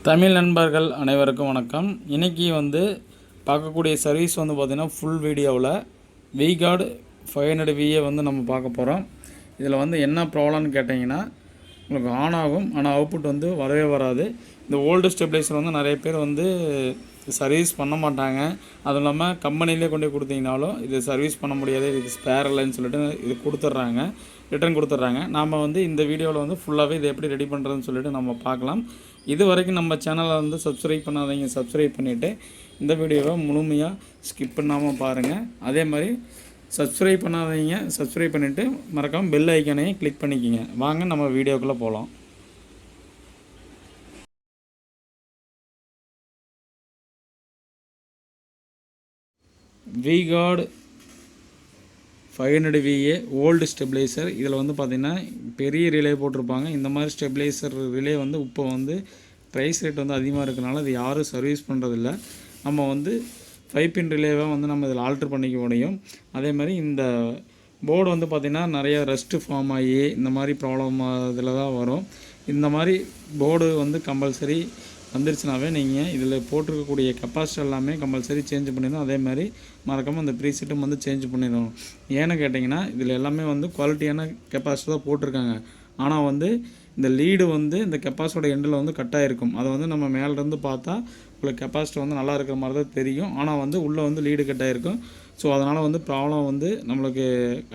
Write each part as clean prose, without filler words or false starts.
தமிழ் நண்பர்கள் அனைவருக்கும் வணக்கம். இன்றைக்கி பார்க்கக்கூடிய சர்வீஸ் பார்த்திங்கன்னா ஃபுல் வீடியோவில் விகார்டு 500Vயை நம்ம பார்க்க போகிறோம். இதில் என்ன ப்ராப்ளம்னு கேட்டிங்கன்னா உங்களுக்கு ஆன் ஆகும், ஆனால் அவுட்புட் வரவே வராது. இந்த ஓல்டு ஸ்டெபிளைசர் நிறைய பேர் சர்வீஸ் பண்ண மாட்டாங்க. அதுவும் இல்லாமல் கம்பெனிலே கொண்டு போய் கொடுத்தீங்கனாலும் இது சர்வீஸ் பண்ண முடியாது, இதுக்கு ஸ்பேர் இல்லைன்னு சொல்லிட்டு இது கொடுத்துட்றாங்க, ரிட்டர்ன் கொடுத்துட்றாங்க. நாம் இந்த வீடியோவில் ஃபுல்லாகவே இதை எப்படி ரெடி பண்ணுறதுன்னு சொல்லிட்டு நம்ம பார்க்கலாம். இது வரைக்கும் நம்ம சேனலை சப்ஸ்கிரைப் பண்ணாதீங்க, சப்ஸ்கிரைப் பண்ணிவிட்டு இந்த வீடியோவை முழுமையாக ஸ்கிப் பண்ணாமல் பாருங்கள். அதே மாதிரி சப்ஸ்கிரைப் பண்ணாதீங்க, சப்ஸ்கிரைப் பண்ணிவிட்டு மறக்காமல் பெல் ஐக்கானையும் கிளிக் பண்ணிக்கிங்க. வாங்க நம்ம வீடியோக்குள்ளே போகலாம். V-Guard 500VA old stabiliser. இதில் பார்த்திங்கன்னா பெரிய ரிலே போட்டிருப்பாங்க. இந்த மாதிரி ஸ்டெபிளைசர் ரிலே இப்போ ப்ரைஸ் ரேட் அதிகமாக இருக்கிறனால இது யாரும் சர்வீஸ் பண்ணுறதில்ல. நம்ம 5 பின் ரிலேவாக நம்ம இதில் ஆல்ட்ரு பண்ணிக்க முடியும். அதே மாதிரி இந்த போர்டு பார்த்திங்கன்னா நிறைய ரஸ்ட்டு ஃபார்ம் ஆகி இந்த மாதிரி ப்ராப்ளம் இதில் தான் வரும். இந்த மாதிரி போர்டு கம்பல்சரி வந்துருச்சுனாவே நீங்கள் இதில் போட்டிருக்கக்கூடிய கெப்பாசிட்டர் எல்லாமே கம்பல்சரி சேஞ்ச் பண்ணிடணும். அதே மாதிரி மறக்காமல் அந்த ப்ரீசெட்டும் சேஞ்ச் பண்ணிடணும். ஏன்னு கேட்டிங்கன்னா இதில் எல்லாமே குவாலிட்டியான கெப்பாசிட்டர் தான் போட்டிருக்காங்க. ஆனால் இந்த லீடு இந்த கெப்பாசிட்டரோட எண்டில் கட்டாக இருக்கும். அதை நம்ம மேலேருந்து பார்த்தா உங்களுக்கு கெப்பாசிட்டர் நல்லா இருக்கிற மாதிரி தான் தெரியும். ஆனால் உள்ளே லீடு கட்டாக இருக்கும். ஸோ அதனால் ப்ராப்ளம் நம்மளுக்கு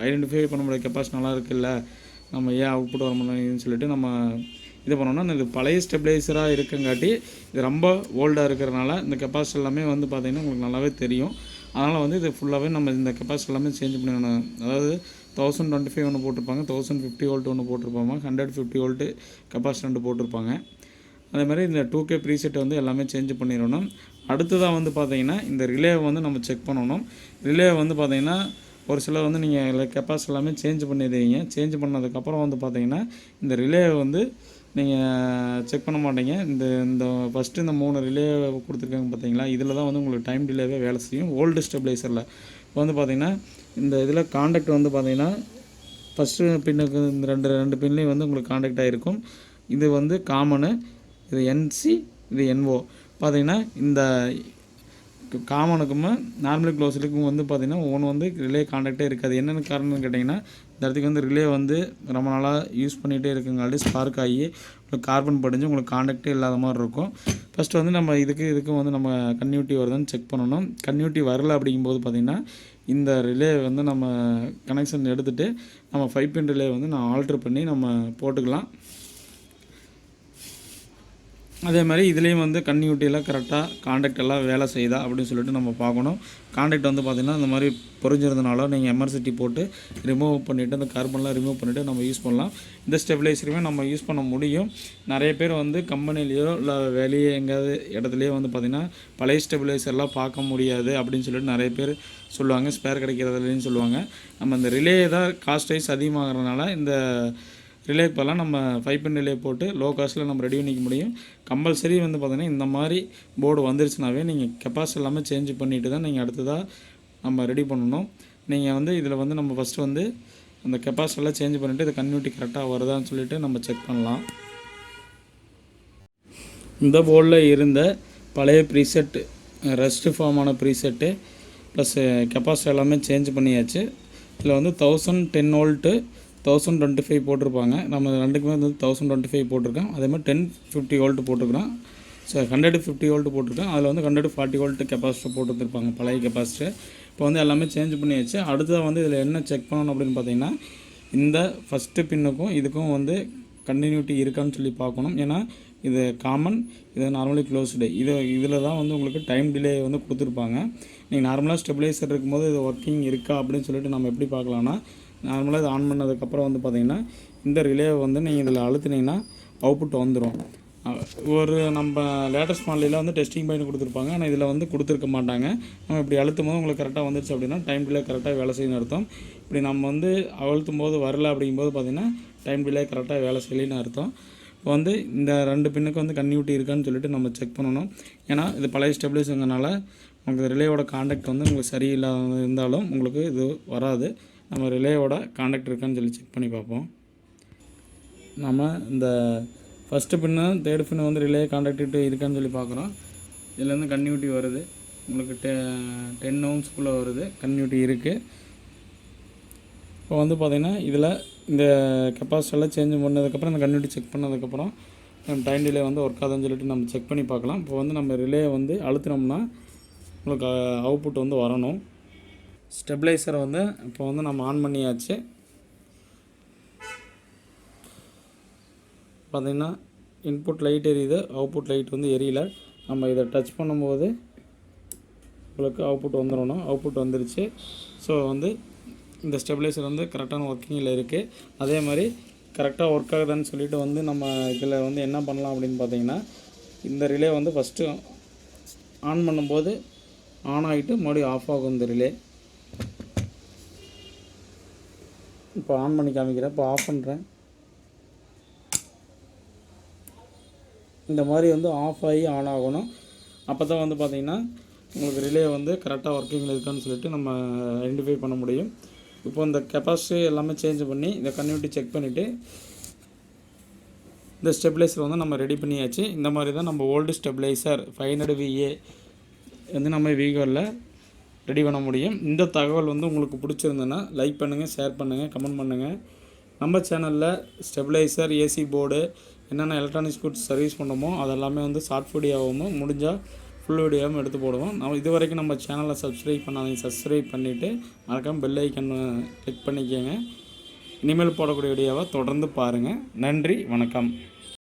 ஐடென்டிஃபை பண்ண முடியாத கெப்பாசிட்டி நல்லா இருக்குல்ல, நம்ம ஏன் அவுட்புட் வர முடியும்னு சொல்லிட்டு நம்ம இது பண்ணோன்னா இது பழைய ஸ்டெபிளைசராக இருக்கங்காட்டி இது ரொம்ப ஓல்டாக இருக்கிறனால இந்த கெப்பாசிட்டி எல்லாமே பார்த்திங்கன்னா உங்களுக்கு நல்லாவே தெரியும். அதனால் இது ஃபுல்லாகவே நம்ம இந்த கெப்பாசிட்டி எல்லாமே சேஞ்ச் பண்ணிடணும். அதாவது 1025 ஒன்று போட்டிருப்பாங்க, 1050 வோல்ட் ஒன்று போட்டிருப்பாங்க, 150 வோல்ட்டு கெப்பாசிட்டி 2 போட்டிருப்பாங்க. அதே மாதிரி இந்த 2K ப்ரீசெட் எல்லாமே சேஞ்ச் பண்ணிடணும். அடுத்ததாக பார்த்திங்கன்னா இந்த ரிலேவை நம்ம செக் பண்ணணும். ரிலே பார்த்திங்கன்னா ஒரு சிலர் நீங்கள் கெப்பாசிட்டி எல்லாமே சேஞ்ச் பண்ணிடுவீங்க. சேஞ்ச் பண்ணதுக்கப்புறம் பார்த்திங்கன்னா இந்த ரிலேவை நீங்கள் செக் பண்ண மாட்டீங்க. இந்த ஃபஸ்ட்டு இந்த 3 ரிலே கொடுத்துருக்காங்க பார்த்தீங்களா, இதில் தான் உங்களுக்கு டைம் டிலேவே வேலை செய்யும் ஓல்டு ஸ்டெபிளைசரில். இப்போ பார்த்திங்கன்னா இந்த இதில் காண்டாக்ட் பார்த்திங்கன்னா ஃபஸ்ட்டு பின்னுக்கு இந்த ரெண்டு பின்லேயும் உங்களுக்கு காண்டாக்ட் ஆகிருக்கும். இது காமனு, இது NC, இது NO. பார்த்திங்கன்னா இந்த காமனுக்கும் நார்மல் க்ளோஸருக்கும் பார்த்திங்கன்னா ஒன்று ரிலே காண்டாக்டே இருக்காது. என்னென்ன காரணம்னு கேட்டிங்கன்னா இந்த இடத்துக்கு ரிலே ரொம்ப நாளாக யூஸ் பண்ணிகிட்டே இருக்குங்காட்டி ஸ்பார்க் ஆகி உங்களுக்கு கார்பன் படிஞ்சு உங்களுக்கு காண்டாக்டே இல்லாத மாதிரி இருக்கும். ஃபஸ்ட்டு நம்ம இதுக்கும் நம்ம கன்டினியூட்டி வருதுன்னு செக் பண்ணணும். கன்டினியூட்டி வரல அப்படிங்கும்போது பார்த்திங்கன்னா இந்த ரிலே நம்ம கனெக்ஷன் எடுத்துகிட்டு நம்ம 5 பின் ரிலே நான் ஆல்ட்ரு பண்ணி நம்ம போட்டுக்கலாம். அதே மாதிரி இதுலேயும் கன்டினியூட்டியெல்லாம் கரெக்டாக காண்டாக்ட் எல்லாம் வேலை செய்யுதா அப்படின்னு சொல்லிட்டு நம்ம பார்க்கணும். காண்டாக்ட் பார்த்திங்கன்னா இந்த மாதிரி பொறிஞ்சிருந்தனால நீங்கள் எமர்சிட்டி போட்டு ரிமூவ் பண்ணிவிட்டு அந்த கார்பன்லாம் ரிமூவ் பண்ணிவிட்டு நம்ம யூஸ் பண்ணலாம். இந்த ஸ்டெபிளைசருமே நம்ம யூஸ் பண்ண முடியும். நிறைய பேர் கம்பெனிலேயோ இல்லை வெளியே எங்கேயாவது இடத்துலையோ பார்த்திங்கன்னா பழைய ஸ்டெபிளைசர்லாம் பார்க்க முடியாது அப்படின்னு சொல்லிட்டு நிறைய பேர் சொல்லுவாங்க, ஸ்பேர் கிடைக்கிறதுலேன்னு சொல்லுவாங்க. நம்ம இந்த ரிலே தான் காஸ்ட் வைஸ் அதிகமாகிறதுனால இந்த ரிலே இப்போல்லாம் நம்ம 5 பின் ரிலே போட்டு லோ காஸ்ட்டில் நம்ம ரெடி பண்ணிக்க முடியும். கம்பல்சரி பார்த்திங்கன்னா இந்த மாதிரி போர்டு வந்துருச்சுனாவே நீங்கள் கெப்பாசிட்டி எல்லாமே சேஞ்ச் பண்ணிவிட்டு தான் நீங்கள் அடுத்ததாக நம்ம ரெடி பண்ணணும். நீங்கள் இதில் நம்ம ஃபஸ்ட்டு அந்த கெப்பாசிட்டியெல்லாம் சேஞ்ச் பண்ணிவிட்டு இது கன்டினியூட்டி கரெக்டாக வருதான்னு சொல்லிவிட்டு நம்ம செக் பண்ணலாம். இந்த போர்டில் இருந்த பழைய ப்ரீசெட்டு ரெஸ்ட்டு ஃபார்மான ப்ரீசெட்டு ப்ளஸ் கெப்பாசிட்டி எல்லாமே சேஞ்ச் பண்ணியாச்சு. இதில் 1010 வோல்ட்டு 1025 போட்டிருப்பாங்க. நம்ம ரெண்டுக்குமே 1025 போட்டிருக்கோம். அதே மாதிரி 1050 வோல்ட்டு போட்டிருக்கிறோம். ஸோ 150 வோல்ட்டு போட்டிருக்கோம். அதில் 140 வோல்ட்டு கெப்பாசிட்டர் போட்டு வந்துருப்பாங்க, பழைய கெப்பாசிட்டர். இப்போ எல்லாமே சேஞ்ச் பண்ணியாச்சு. அடுத்ததாக இதில் என்ன செக் பண்ணணும் அப்படின்னு பார்த்தீங்கன்னா இந்த ஃபஸ்ட்டு பின்னுக்கும் இதுக்கும் கண்டினியூட்டி இருக்கான்னு சொல்லி பார்க்கணும். ஏன்னா இது காமன், இது நார்மலி க்ளோஸ்டு. இதில் தான் உங்களுக்கு டைம் டிலே கொடுத்துருப்பாங்க. நீங்கள் நார்மலாக ஸ்டெபிளைசர் இருக்கும்போது இது ஒர்க்கிங் இருக்கா அப்படின்னு சொல்லிட்டு நம்ம எப்படி பார்க்கலான்னா, நார்மலாக இது ஆன் பண்ணதுக்கப்புறம் பார்த்திங்கன்னா இந்த ரிலேவை நீங்கள் இதில் அழுத்தினீங்கன்னா அவுட்புட் வந்துடும். ஒரு நம்ம லேட்டஸ்ட் மாடலில் டெஸ்டிங் பாயிண்ட் கொடுத்துருப்பாங்க, ஆனால் இதில் கொடுத்துருக்க மாட்டாங்க. நம்ம இப்படி அழுத்தும் போது உங்களுக்கு கரெக்டாக வந்துருச்சு அப்படின்னா டைம் டிலே கரெக்டாக வேலை செய்யணும்னு அர்த்தம். இப்படி நம்ம அழுத்தும் போது வரல அப்படிங்கும்போது பார்த்திங்கன்னா டைம் டிலே கரெக்டாக வேலை செய்யலைன்னு அர்த்தம். இப்போ இந்த 2 பின்னுக்கு கன்டினியூட்டி இருக்கான்னு சொல்லிட்டு நம்ம செக் பண்ணணும். ஏன்னா இது பழைய ஸ்டெபிளைசருங்கனால உங்களுக்கு ரிலேவோட காண்டாக்ட் உங்களுக்கு சரியில்லாத இருந்தாலும் உங்களுக்கு இது வராது. நம்ம ரிலேவோட காண்டாக்ட் இருக்கான்னு சொல்லி செக் பண்ணி பார்ப்போம். நம்ம இந்த ஃபஸ்ட்டு பின்னு தேர்டு பின்னு வந்து ரிலே கான்டாக்டிவிட்டி இருக்கான்னு சொல்லி பார்க்குறோம். இதுலேருந்து கன்டினியூட்டி வருது, உங்களுக்கு 10 ohmsக்குள்ளே வருது, கன்டினியூட்டி இருக்குது. இப்போ வந்து பார்த்திங்கன்னா இதில் இந்த கெப்பாசிட்டெல்லாம் சேஞ்ச் பண்ணதுக்கப்புறம் இந்த கன்டினியூட்டி செக் பண்ணதுக்கப்புறம் டைம் டிலே வந்து ஒர்க் ஆகுதுன்னு சொல்லிட்டு நம்ம செக் பண்ணி பார்க்கலாம். இப்போ வந்து நம்ம ரிலே வந்து அழுத்தினோம்னா உங்களுக்கு அவுட்புட் வந்து வரணும். ஸ்டெபிளைசரை வந்து இப்போ வந்து நம்ம ஆன் பண்ணியாச்சு. பார்த்திங்கன்னா இன்புட் லைட் எரியுது, அவுட்புட் லைட் வந்து எரியல. நம்ம இதை டச் பண்ணும்போது உங்களுக்கு அவுட்புட் வந்துடணும். அவுட்புட் வந்துருச்சு. ஸோ வந்து இந்த ஸ்டெபிளைசர் வந்து கரெக்டான ஒர்க்கிங்கில் இருக்குது. அதே மாதிரி கரெக்டாக ஒர்க் ஆகுதான்னு சொல்லிட்டு வந்து நம்ம இதில் வந்து என்ன பண்ணலாம் அப்படின்னு பார்த்தீங்கன்னா, இந்த ரிலே வந்து ஃபஸ்ட்டு ஆன் பண்ணும்போது ஆன் ஆகிட்டு மறுபடியும் ஆஃப் ஆகும் இந்த ரிலே. இப்போ ஆன் பண்ணி காமிக்கிறேன், இப்போ ஆஃப் பண்ணுறேன். இந்த மாதிரி வந்து ஆஃப் ஆகி ஆன் ஆகணும். அப்போ தான் வந்து பார்த்திங்கன்னா உங்களுக்கு ரிலே வந்து கரெக்டாக ஒர்க்கிங்கில் இருக்கான்னு சொல்லிட்டு நம்ம ஐடென்டிஃபை பண்ண முடியும். இப்போ இந்த கெப்பாசிட்டி எல்லாமே சேஞ்ச் பண்ணி இந்த கன்டினியூட்டி செக் பண்ணிவிட்டு இந்த ஸ்டெபிளைசர் வந்து நம்ம ரெடி பண்ணியாச்சு. இந்த மாதிரி தான் நம்ம ஓல்டு ஸ்டெபிளைசர் 500 VA வந்து நம்ம வீகோவில் ரெடி பண்ண முடியும். இந்த தகவல் வந்து உங்களுக்கு பிடிச்சிருந்ததுன்னா லைக் பண்ணுங்கள், ஷேர் பண்ணுங்கள், கமெண்ட் பண்ணுங்கள். நம்ம சேனலில் ஸ்டெபிளைசர், ஏசி போர்டு, என்னென்ன எலக்ட்ரானிக்ஸ் குட்ஸ் சர்வீஸ் பண்ணோமோ அதெல்லாமே வந்து ஷார்ட் வீடியோவும் முடிஞ்சால் ஃபுல் வீடியோவும் எடுத்து போடுவோம். நம்ம இது வரைக்கும் நம்ம சேனலை சப்ஸ்கிரைப் பண்ணாதீங்க, சப்ஸ்கிரைப் பண்ணிவிட்டு மறக்காம பெல் ஐக்கன் கிளிக் பண்ணிக்கோங்க. இனிமேல் போடக்கூடிய வீடியோவை தொடர்ந்து பாருங்கள். நன்றி, வணக்கம்.